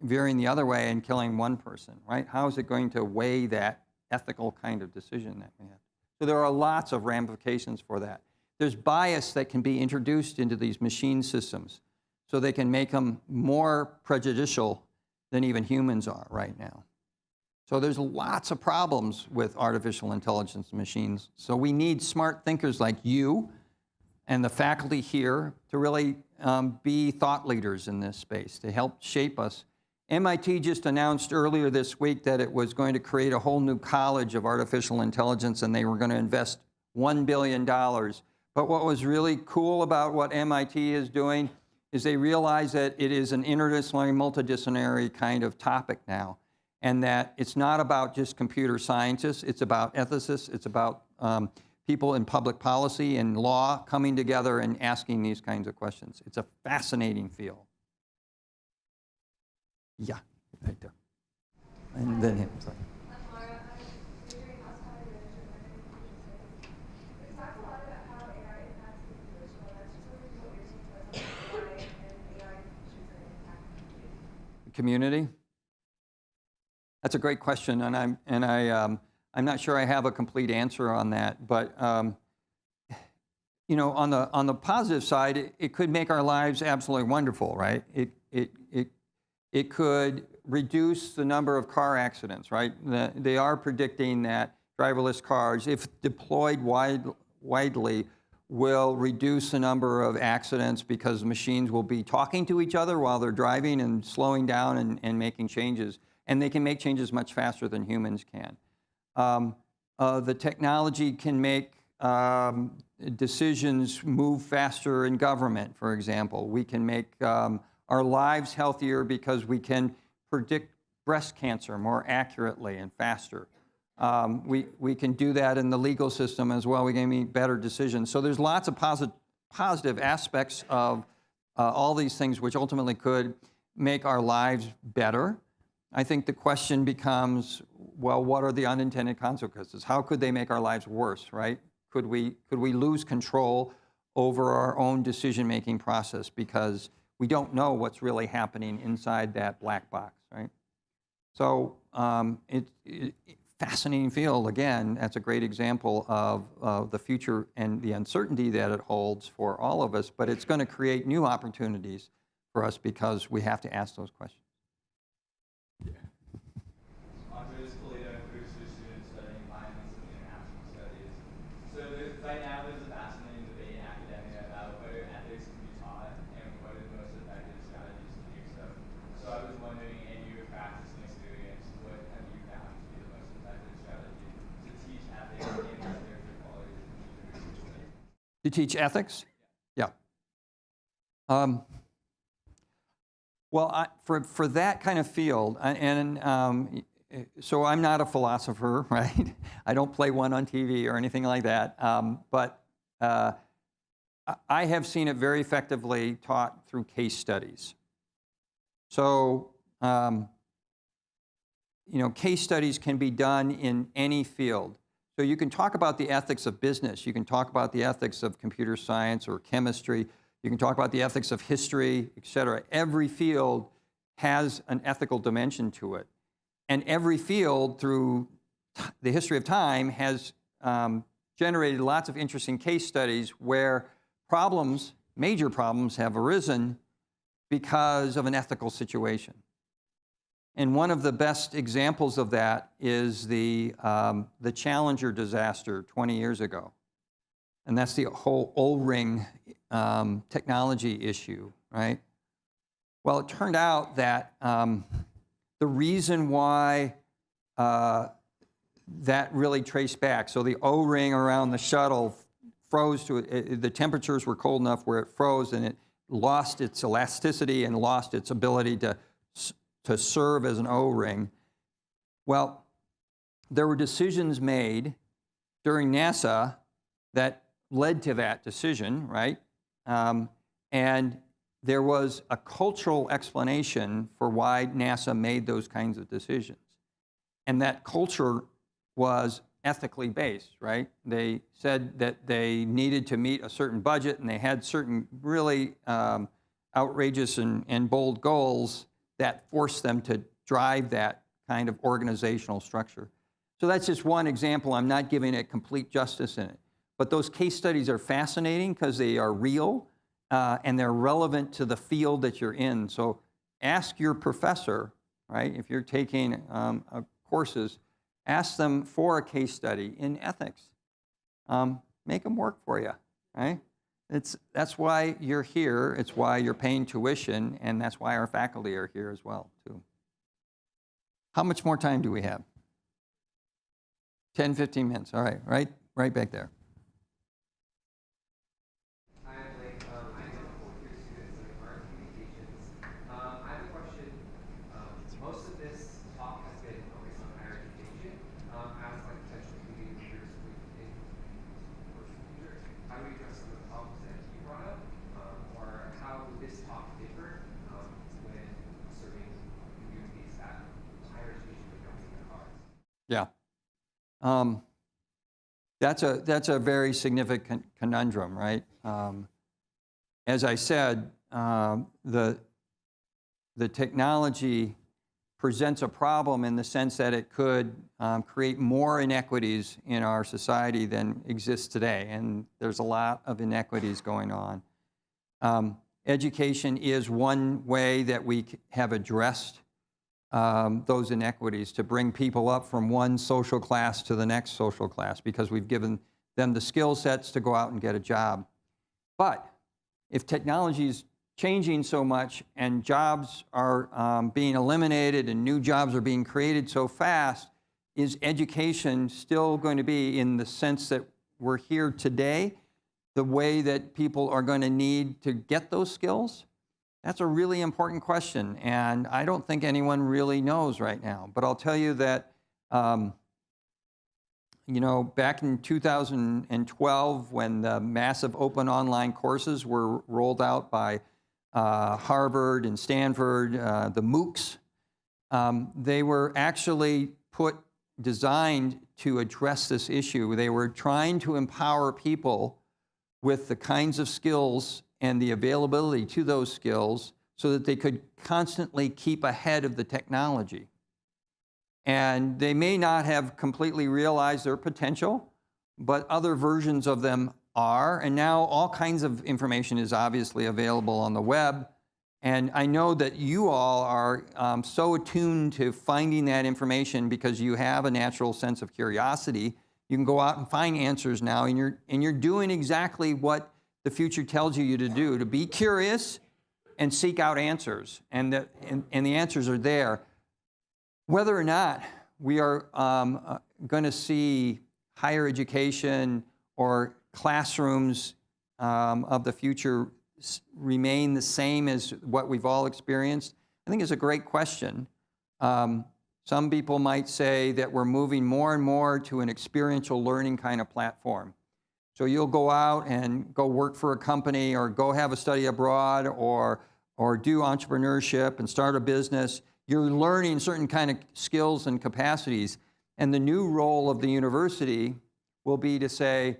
S2: veering the other way and killing one person, right? How is it going to weigh that ethical kind of decision that we have? So there are lots of ramifications for that. There's bias that can be introduced into these machine systems so they can make them more prejudicial than even humans are right now. So there's lots of problems with artificial intelligence machines. So we need smart thinkers like you and the faculty here to really be thought leaders in this space, to help shape us. MIT just announced earlier this week that it was going to create a whole new college of artificial intelligence, and they were going to invest $1 billion. But what was really cool about what MIT is doing is they realize that it is an interdisciplinary, multidisciplinary kind of topic now, and that it's not about just computer scientists, it's about ethicists, it's about people in public policy and law coming together and asking these kinds of questions. It's a fascinating field. Yeah, right there. And then him, sorry. Community? That's a great question, and I'm not sure I have a complete answer on that. But you know, on the positive side, it could make our lives absolutely wonderful, right? It could reduce the number of car accidents, right? They are predicting that driverless cars, if deployed widely, will reduce the number of accidents because machines will be talking to each other while they're driving and slowing down and making changes. And they can make changes much faster than humans can. The technology can make decisions move faster in government, for example. We can make our lives healthier because we can predict breast cancer more accurately and faster. We can do that in the legal system as well. We can make better decisions. So there's lots of positive aspects of all these things which ultimately could make our lives better. I think the question becomes, well, what are the unintended consequences? How could they make our lives worse, right? Could we lose control over our own decision-making process because we don't know what's really happening inside that black box, right? So fascinating field. Again, that's a great example of the future and the uncertainty that it holds for all of us, but it's going to create new opportunities for us because we have to ask those questions.
S5: Right now, there's a fascinating debate in academia about whether ethics can be taught and what are the most effective strategies to do so. So I was wondering, in your practice and experience, what have you found to be the most effective strategy to teach ethics and character qualities in university?
S2: To teach ethics? Yeah. Well, for that kind of field, so I'm not a philosopher, right? I don't play one on TV or anything like that. But I have seen it very effectively taught through case studies. So, case studies can be done in any field. So you can talk about the ethics of business. You can talk about the ethics of computer science or chemistry. You can talk about the ethics of history, et cetera. Every field has an ethical dimension to it. And every field, through the history of time, has generated lots of interesting case studies where problems, major problems, have arisen because of an ethical situation. And one of the best examples of that is the Challenger disaster 20 years ago. And that's the whole O-ring technology issue, right? Well, it turned out that the reason why that really traced back, so the O-ring around the shuttle froze to it, the temperatures were cold enough where it froze and it lost its elasticity and lost its ability to serve as an O-ring. Well, there were decisions made during NASA that led to that decision, right? And there was a cultural explanation for why NASA made those kinds of decisions. And that culture was ethically based, right? They said that they needed to meet a certain budget and they had certain really outrageous and bold goals that forced them to drive that kind of organizational structure. So that's just one example. I'm not giving it complete justice in it. But those case studies are fascinating because they are real and they're relevant to the field that you're in. So ask your professor, right? If you're taking courses, ask them for a case study in ethics. Make them work for you, right? That's why you're here. It's why you're paying tuition, and that's why our faculty are here as well, too. How much more time do we have? 10, 15 minutes. All right, right back there. Yeah. That's a very significant conundrum, right? As I said, the technology presents a problem in the sense that it could create more inequities in our society than exists today, and there's a lot of inequities going on. Education is one way that we have addressed those inequities, to bring people up from one social class to the next social class, because we've given them the skill sets to go out and get a job. But if technology is changing so much and jobs are being eliminated and new jobs are being created so fast, is education still going to be, in the sense that we're here today, the way that people are going to need to get those skills? That's a really important question, and I don't think anyone really knows right now. But I'll tell you that, you know, back in 2012, when the massive open online courses were rolled out by Harvard and Stanford, the MOOCs, they were actually designed to address this issue. They were trying to empower people with the kinds of skills and the availability to those skills so that they could constantly keep ahead of the technology. And they may not have completely realized their potential, but other versions of them are. And now all kinds of information is obviously available on the web. And I know that you all are so attuned to finding that information because you have a natural sense of curiosity. You can go out and find answers now, and you're doing exactly what the future tells you to do, to be curious and seek out answers. And the answers are there. Whether or not we are going to see higher education or classrooms of the future remain the same as what we've all experienced, I think is a great question. Some people might say that we're moving more and more to an experiential learning kind of platform. So you'll go out and go work for a company, or go have a study abroad, or do entrepreneurship and start a business. You're learning certain kind of skills and capacities. And the new role of the university will be to say,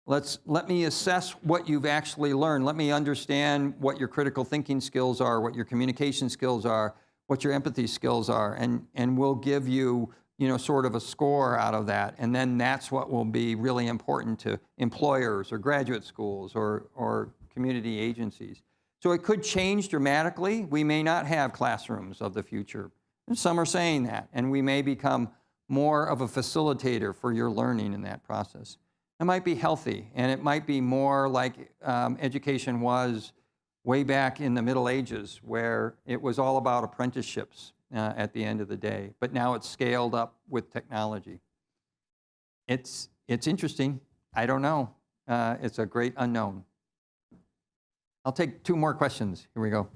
S2: let me assess what you've actually learned. Let me understand what your critical thinking skills are, what your communication skills are, what your empathy skills are, and we'll give you, sort of a score out of that. And then that's what will be really important to employers or graduate schools or community agencies. So it could change dramatically. We may not have classrooms of the future. And some are saying that, and we may become more of a facilitator for your learning in that process. It might be healthy, and it might be more like education was way back in the Middle Ages, where it was all about apprenticeships at the end of the day. But now it's scaled up with technology. It's interesting. I don't know. It's a great unknown. I'll take 2 more questions. Here we go.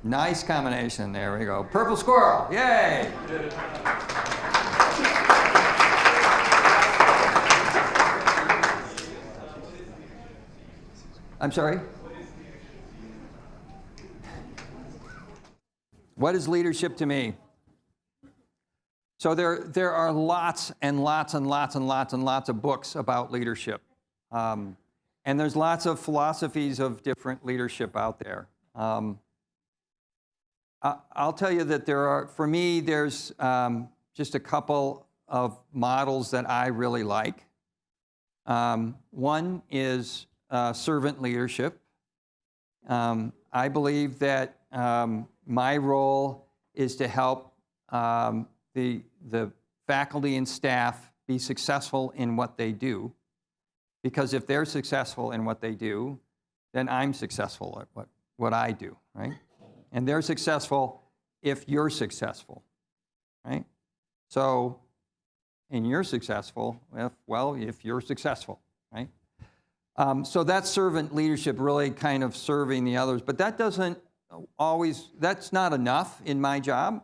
S2: Nice combination. There we go. Purple squirrel. Yay! I'm sorry? What is leadership to me? So there are lots and lots and lots and lots and lots of books about leadership. And there's lots of philosophies of different leadership out there. I'll tell you that for me, there's just a couple of models that I really like. One is servant leadership. I believe that my role is to help the faculty and staff be successful in what they do. Because if they're successful in what they do, then I'm successful at what I do, right? And they're successful if you're successful, right? So, and you're successful if you're successful, right? So that's servant leadership, really kind of serving the others. But that doesn't always, that's not enough in my job.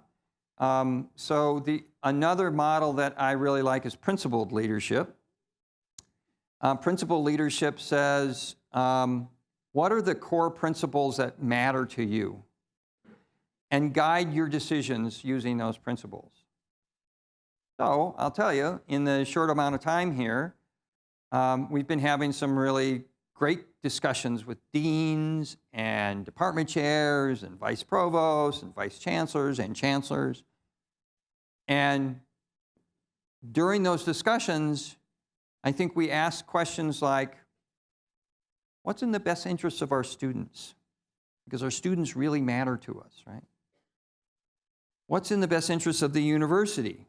S2: So another model that I really like is principled leadership. Principled leadership says, what are the core principles that matter to you? And guide your decisions using those principles. So I'll tell you, in the short amount of time here, we've been having some really great discussions with deans and department chairs and vice provosts and vice chancellors and chancellors. And during those discussions, I think we asked questions like, what's in the best interests of our students? because our students really matter to us, right? What's in the best interest of the university,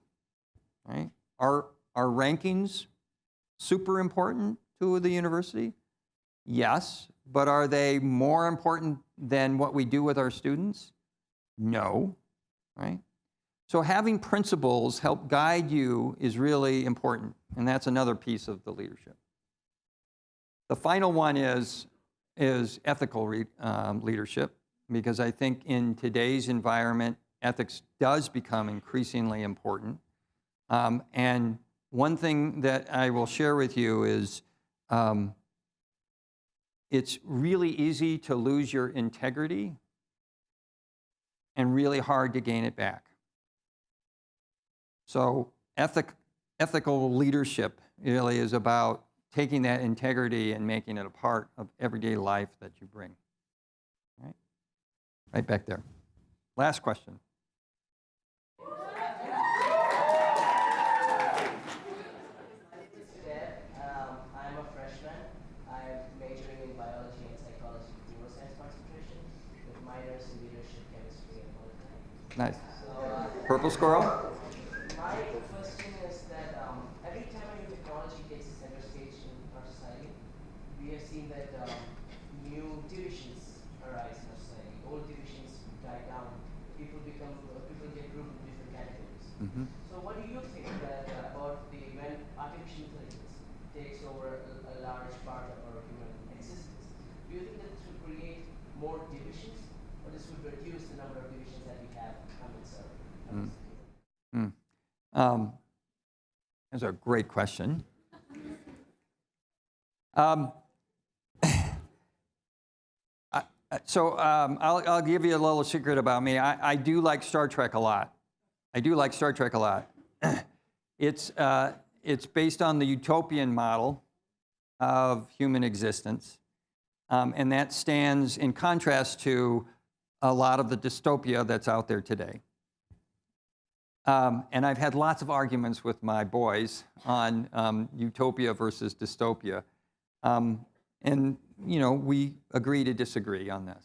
S2: right? Are rankings super important to the university? Yes, but are they more important than what we do with our students? No, right? So having principles help guide you is really important, and that's another piece of the leadership. The final one is ethical leadership, because I think in today's environment, ethics does become increasingly important. And one thing that I will share with you is it's really easy to lose your integrity and really hard to gain it back. So ethical leadership really is about taking that integrity and making it a part of everyday life that you bring. Right back there. Last question.
S4: I'm a freshman. I'm majoring in biology and psychology with neuroscience concentration, with minors in leadership, chemistry, and politics.
S2: Nice.
S4: So,
S2: Purple squirrel?
S4: my question is that every time a new technology takes a center stage in our society, we have seen that new divisions arise in our society. Old divisions die down. People get grouped into different categories.
S2: Mm-hmm.
S4: So what do you think that about when artificial intelligence takes over a large part of our human existence? Do you think that this would create more divisions, or this would reduce the number of divisions that we have amongst our
S2: That's a great question. I'll give you a little secret about me. I do like Star Trek a lot. It's based on the utopian model of human existence, and that stands in contrast to a lot of the dystopia that's out there today. And I've had lots of arguments with my boys on utopia versus dystopia. And, you know, we agree to disagree on this.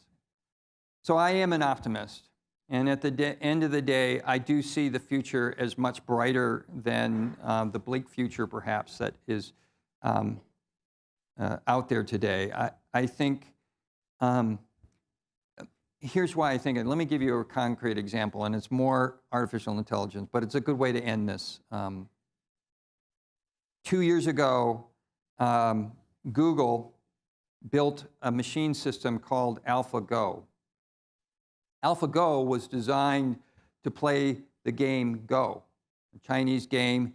S2: So I am an optimist. And at the end of the day, I do see the future as much brighter than the bleak future, perhaps, that is out there today. I think, here's why I think it. Let me give you a concrete example, and it's more artificial intelligence, but it's a good way to end this. 2 years ago, Google built a machine system called AlphaGo. AlphaGo was designed to play the game Go, a Chinese game,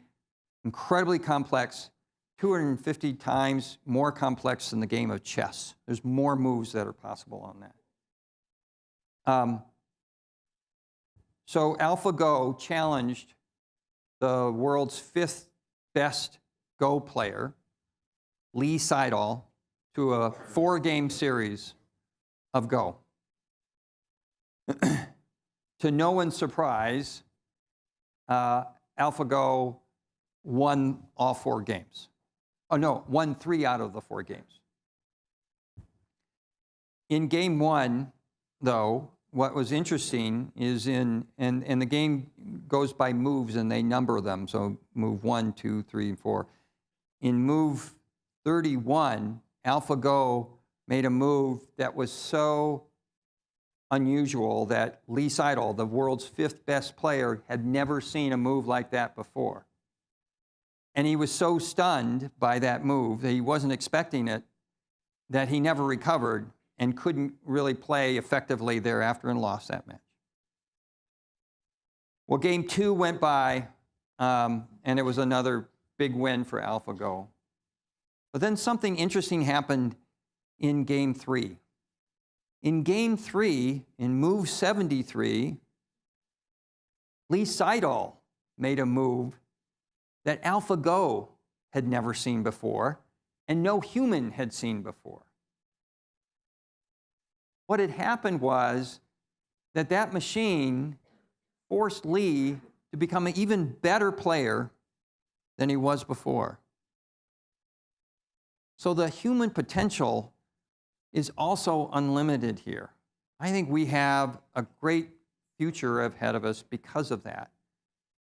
S2: incredibly complex, 250 times more complex than the game of chess. There's more moves that are possible on that. So AlphaGo challenged the world's 5th best Go player, Lee Sedol, to a 4-game series of Go. To no one's surprise, AlphaGo won all 4 games. Oh no, won 3 out of the 4 games. In game 1, though, what was interesting is and the game goes by moves and they number them, so move 1, 2, 3, and 4. In move 31, AlphaGo made a move that was so unusual that Lee Sedol, the world's 5th best player, had never seen a move like that before. And he was so stunned by that move that he wasn't expecting it, that he never recovered and couldn't really play effectively thereafter and lost that match. Well, game 2 went by, and it was another big win for AlphaGo. But then something interesting happened in game 3. In game 3, in move 73, Lee Sedol made a move that AlphaGo had never seen before and no human had seen before. What had happened was that machine forced Lee to become an even better player than he was before. So the human potential is also unlimited here. I think we have a great future ahead of us because of that.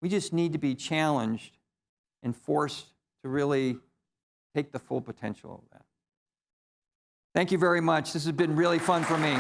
S2: We just need to be challenged and forced to really take the full potential of that. Thank you very much. This has been really fun for me.